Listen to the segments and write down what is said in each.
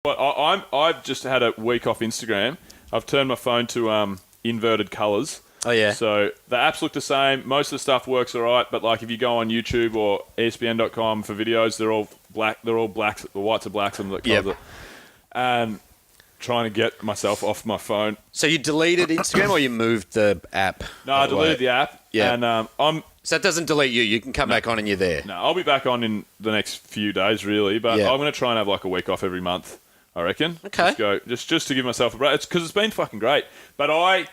But I've just had a week off Instagram. I've turned my phone to inverted colours. Oh, yeah. So the apps look the same. Most of the stuff works all right, but like if you go on YouTube or ESPN.com for videos, they're all black. They're all blacks. The whites are blacks and the colours. And trying to get myself off my phone. So you deleted Instagram or you moved the app? No, I deleted the app. Yeah. And So that doesn't delete you. You can come back on and you're there. No, I'll be back on in the next few days, really. But Yeah. I'm going to try and have like a week off every month, I reckon. Okay. Just to give myself a break. It's because it's been fucking great. But I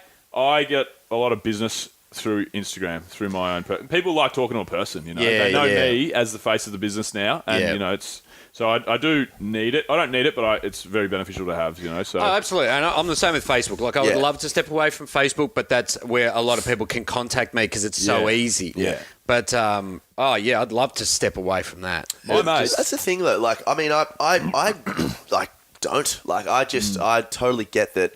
get a lot of business through Instagram, through my own... People like talking to a person, you know. Yeah, they know me as the face of the business now. And, you know, it's... So I do need it. I don't need it, but it's very beneficial to have, you know. So. Oh, absolutely. And I'm the same with Facebook. Like, I would love to step away from Facebook, but that's where a lot of people can contact me because it's so easy. Yeah. But, I'd love to step away from that. My mate... That's the thing, though. Like, I mean, I like, don't. Like, I totally get that.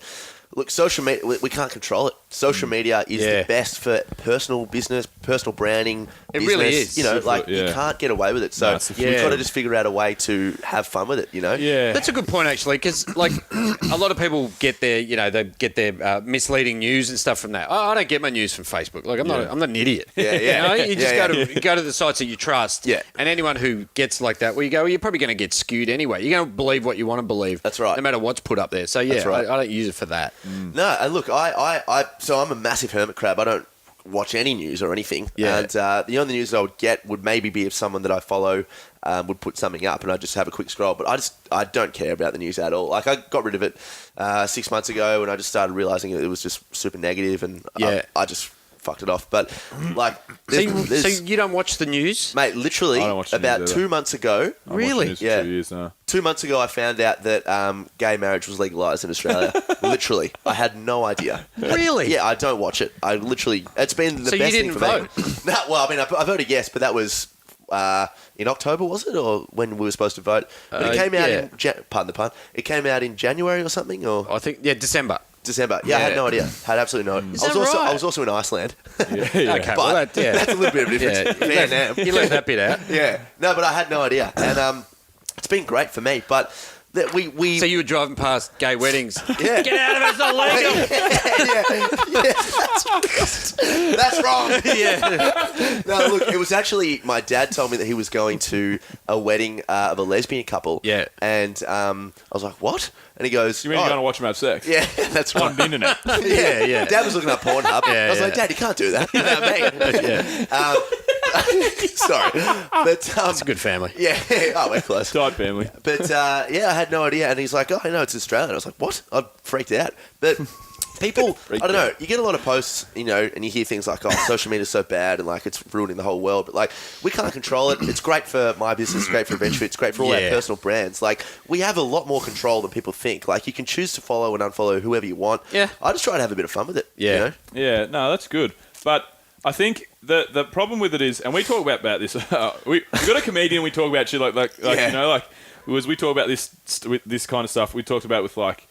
Look, social media, we can't control it. Social media is the best for personal business, personal branding. It business. really is. You know, like, you can't get away with it. So we've got to just figure out a way to have fun with it, you know? Yeah. That's a good point, actually, because, like, a lot of people get their, they get their misleading news and stuff from that. I don't get my news from Facebook. Like, I'm not an idiot. Yeah. You just go to the sites that you trust. Yeah. And anyone who gets like that, well, you go, you're probably going to get skewed anyway. You're going to believe what you want to believe. That's right. No matter what's put up there. So, yeah, I don't use it for that. No, and look, so I'm a massive hermit crab. I don't watch any news or anything. Yeah. And the only news I would get would maybe be if someone that I follow would put something up and I'd just have a quick scroll. But I don't care about the news at all. Like, I got rid of it 6 months ago and I just started realizing it was just super negative and I just fucked it off. But, like... So you don't watch the news? Mate, literally, about 2 months ago... Really? Yeah. 2 years now. 2 months ago, I found out that gay marriage was legalised in Australia. Literally. I had no idea. Really? Yeah, I don't watch it. I literally... It's been the best thing for me. So you didn't vote? No, well, I mean, I voted yes, but that was... in October, was it? Or when we were supposed to vote? But it came out in... Pardon the pun. It came out in January or something? Or I think, December. December. Yeah, I had no idea. Had absolutely no idea. Is that right? I was also in Iceland. Okay, but well, that's a little bit of a difference. Yeah. You left that bit out. Yeah. No, but I had no idea. And it's been great for me. But we So you were driving past gay weddings. Yeah. Get out of it, it's not legal. That's wrong. Yeah. No, look, it was actually my dad told me that he was going to a wedding of a lesbian couple. Yeah. And I was like, what? And he goes, You mean you're going to watch them have sex? Yeah, that's right. On the internet. Yeah. Dad was looking up Pornhub. Yeah, I was like, Dad, you can't do that. You know what I mean? Sorry. But, It's a good family. Yeah. Oh, we're close. Tight family. But, I had no idea. And he's like, oh, no, it's Australia. I was like, what? I freaked out. But people, I don't know, you get a lot of posts, and you hear things like, oh, social media's so bad and, like, it's ruining the whole world. But, like, we can't control it. It's great for my business. It's great for Adventure. It's great for all our personal brands. Like, we have a lot more control than people think. Like, you can choose to follow and unfollow whoever you want. Yeah. I just try to have a bit of fun with it. Yeah. You know? Yeah, no, that's good. But I think the problem with it is, and we talk about this, we've got a comedian we talk about shit like we talk about this kind of stuff we talked about with, like,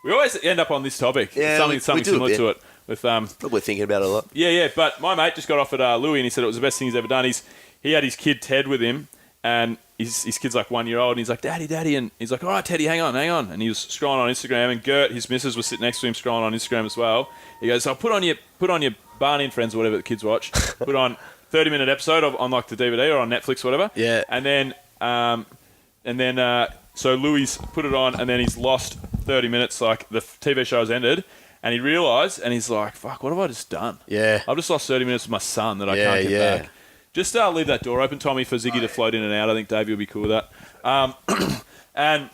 we always end up on this topic. Yeah, something similar to it. With Probably thinking about it a lot. Yeah, but my mate just got off at Louis and he said it was the best thing he's ever done. He had his kid Ted with him and his kid's like 1 year old and he's like, Daddy, and he's like, all right, Teddy, hang on. And he was scrolling on Instagram and Gert, his missus, was sitting next to him scrolling on Instagram as well. He goes, so put on your Barney and Friends or whatever the kids watch, put on 30-minute episode on like the DVD or on Netflix or whatever. Yeah. And then so Louis put it on and then he's lost 30 minutes, like the TV show's ended. And he realised, and he's like, fuck, what have I just done? Yeah. I've just lost 30 minutes with my son that I can't get back. Just leave that door open, Tommy, for Ziggy to float in and out. I think Davey will be cool with that. And,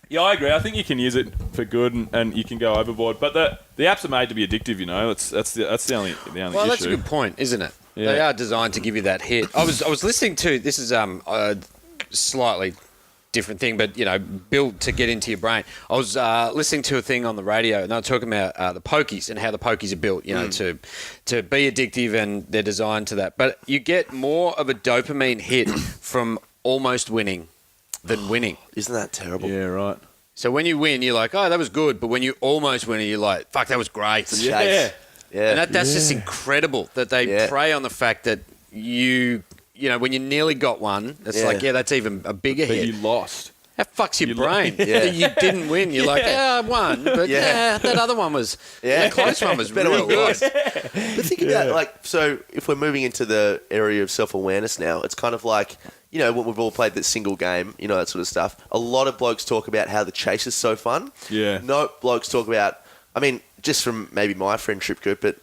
yeah, I agree. I think you can use it for good and you can go overboard. But the apps are made to be addictive, you know. That's the only issue. Well, that's a good point, isn't it? Yeah. They are designed to give you that hit. I was listening to, this is a slightly different thing, but, built to get into your brain. I was listening to a thing on the radio, and they were talking about the pokies and how the pokies are built, to be addictive, and they're designed to that. But you get more of a dopamine hit from almost winning than winning. Isn't that terrible? Yeah, right. So when you win, you're like, oh, that was good. But when you almost win, you're like, fuck, that was great. Yeah. Yeah. And that's just incredible that they prey on the fact that when you nearly got one, it's like, that's even a bigger But hit. you lost. That fucks your brain. Yeah. You didn't win. You're like, I won, but that other one was, the close one was Better really when it good. was. But think about it, like, so if we're moving into the area of self-awareness now, it's kind of like, you know, when we've all played that single game, you know, that sort of stuff. A lot of blokes talk about how the chase is so fun. Yeah. No blokes talk about, I mean, just from maybe my friendship group, but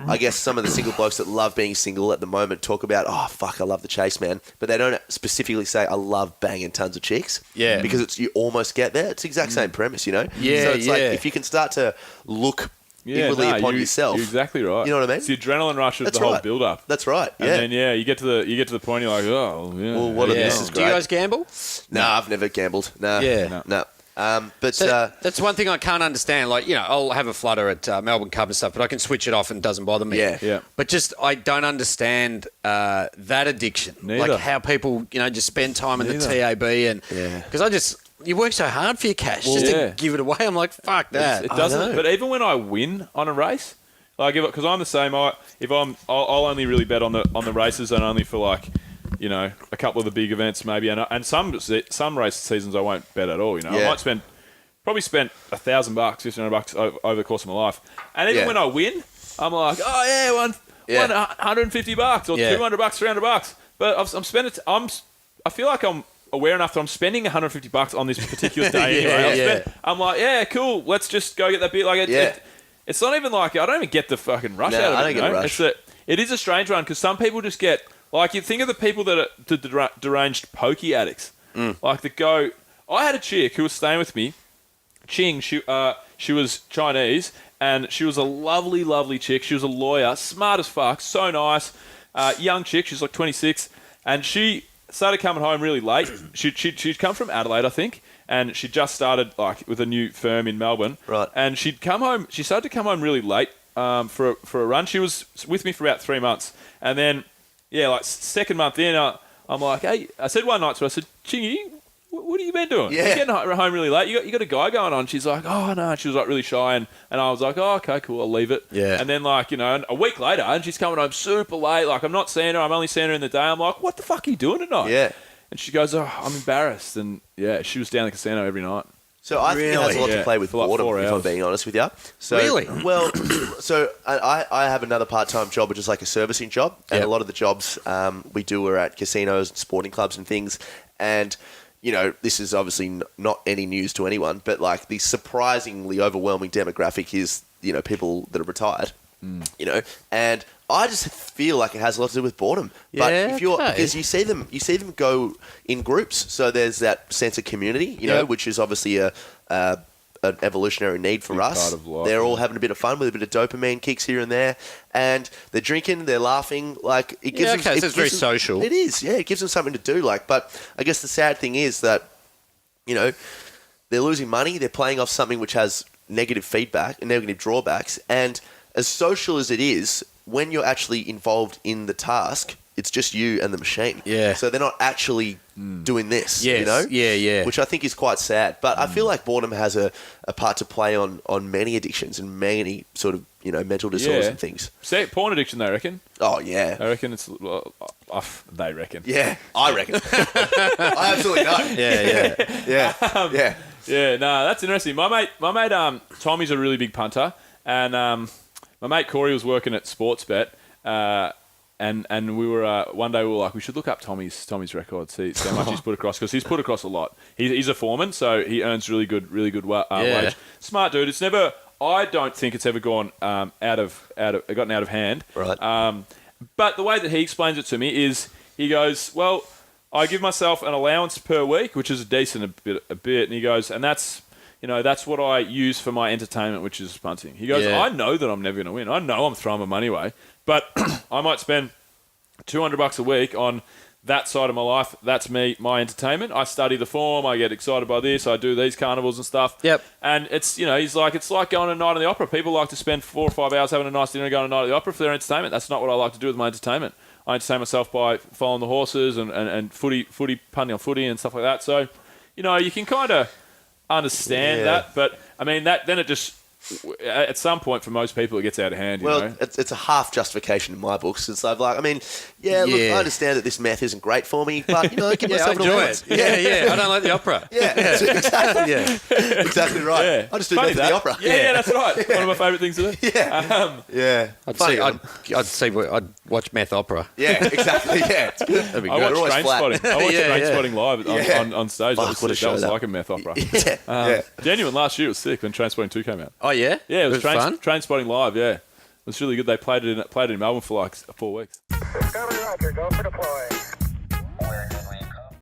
I guess some of the single blokes that love being single at the moment talk about, oh, fuck, I love the chase, man. But they don't specifically say, I love banging tons of chicks. Yeah. Because you almost get there. It's the exact same premise, you know? Yeah, So it's like, yeah. if you can start to look inwardly upon yourself. You're exactly right. You know what I mean? It's the adrenaline rush of That's the whole right. build-up. That's right. And Yeah. then, you get to the point you're like, oh, yeah. Well, what are Yeah. this is Do great. you guys gamble? No, I've never gambled. No. Yeah. No. But That's one thing I can't understand. Like, you know, I'll have a flutter at Melbourne Cup and stuff, but I can switch it off and it doesn't bother me. Yeah. But just, I don't understand that addiction. Neither. Like how people, you know, just spend time in the TAB and... Yeah. Because you work so hard for your cash just yeah. to give it away. I'm like, fuck that. It I doesn't. know. But even when I win on a race, like because I'm the same. I'll only really bet on the races and only for like, you know, a couple of the big events maybe, and some race seasons I won't bet at all. You know, Yeah. I might probably spend $1,000, $1,500 over the course of my life, and even Yeah. when I win, I'm like, oh yeah, won $150 or Yeah. $200, $300, but I'm spending. I feel like I'm aware enough that I'm spending $150 on this particular day anyway. I'm like, yeah, cool. Let's just go get that beer. Like, it's not even like I don't even get the fucking rush No, out of it. I don't get a rush. It is a strange one because some people just get like you think of the people that are the deranged pokey addicts, like that go. I had a chick who was staying with me, Ching. She was Chinese and she was a lovely, lovely chick. She was a lawyer, smart as fuck, so nice, young chick. She's like 26, and she started coming home really late. She'd come from Adelaide, I think, and she just started like with a new firm in Melbourne. Right. And she'd come home. She started to come home really late for a run. She was with me for about 3 months, and then like second month in, I'm like, hey, I said one night to her, I said, Chingy, what have you been doing? Yeah. You're getting home really late. You got a guy going on. She's like, oh no. She was like really shy, and I was like, oh okay, cool, I'll leave it. Yeah. And then like a week later, and she's coming home super late. Like I'm not seeing her. I'm only seeing her in the day. I'm like, what the fuck are you doing tonight? Yeah. And she goes, oh, I'm embarrassed. And yeah, she was down at the casino every night. So I think it has a lot Yeah. to play with For like boredom, 4 if I'm hours. being honest with you. So, Really? Well, so I have another part-time job, which is like a servicing job. And Yep. a lot of the jobs we do are at casinos, sporting clubs and things. And, you know, this is obviously not any news to anyone, but like the surprisingly overwhelming demographic is, you know, people that are retired, you know, and I just feel like it has a lot to do with boredom. But Yeah, if you're, okay. because you see them go in groups. So there's that sense of community, you know, Yep. which is obviously an evolutionary need for Big us. part of life, They're all yeah. having a bit of fun with a bit of dopamine kicks here and there, and they're drinking, they're laughing. Like it gives Yeah, them. okay, it so it's very gives them- social. It is, yeah. It gives them something to do. Like, but I guess the sad thing is that, you know, they're losing money. They're playing off something which has negative feedback and negative drawbacks. And as social as it is, when you're actually involved in the task, it's just you and the machine. Yeah. So they're not actually doing this. Yes. You know. Yeah. Which I think is quite sad. But I feel like boredom has a part to play on many addictions and many sort of, you know, mental disorders Yeah. and things. See, porn addiction, they reckon. Oh yeah. I reckon it's. They reckon. Yeah, I reckon. I absolutely know. Yeah. Yeah, no, that's interesting. My mate, Tommy's a really big punter, and my mate Corey was working at Sportsbet, and we were one day we were like, we should look up Tommy's record, see how much he's put across, because he's put across a lot. He's a foreman, so he earns really good wage. Smart dude. It's never. I don't think it's ever gone gotten out of hand. Right. But the way that he explains it to me is, he goes, well, I give myself an allowance per week, which is a bit, and he goes, and that's what I use for my entertainment, which is punting. He goes, Yeah. I know that I'm never going to win. I know I'm throwing my money away, but I might spend $200 a week on that side of my life. That's my entertainment. I study the form. I get excited by this. I do these carnivals and stuff. Yep. And it's, he's like, it's like going to a night in the opera. People like to spend 4 or 5 hours having a nice dinner and going to a night at the opera for their entertainment. That's not what I like to do with my entertainment. I entertain myself by following the horses and footy, punting on footy and stuff like that. So, you can kind of understand Yeah. that. But, I mean, that then it just at some point, for most people, it gets out of hand. You Well, know? it's a half justification in my books. It's like, I mean, look, Yeah. I understand that this meth isn't great for me, but, give Yeah, I myself an enjoy allowance. it. Yeah. I don't like the opera. Yeah, exactly. Yeah. Exactly right. Yeah. I just do Funny meth for the opera. Yeah, that's right. One of my favourite things to do. Yeah. Yeah. Funny one. I'd watch meth opera. Yeah, exactly. Yeah, it's good. That'd be I good. We're always watched flat. Trainspotting. I watched Yeah, yeah. Trainspotting live on stage. Fuck, that was what a sick. show That was that. like a meth opera. Yeah. Genuine, last year it was sick when Trainspotting 2 came out. Oh yeah. Yeah, it was, fun. Trainspotting live. Yeah, it was really good. They played it in Melbourne for like 4 weeks. Discovery Roger, go for deploy.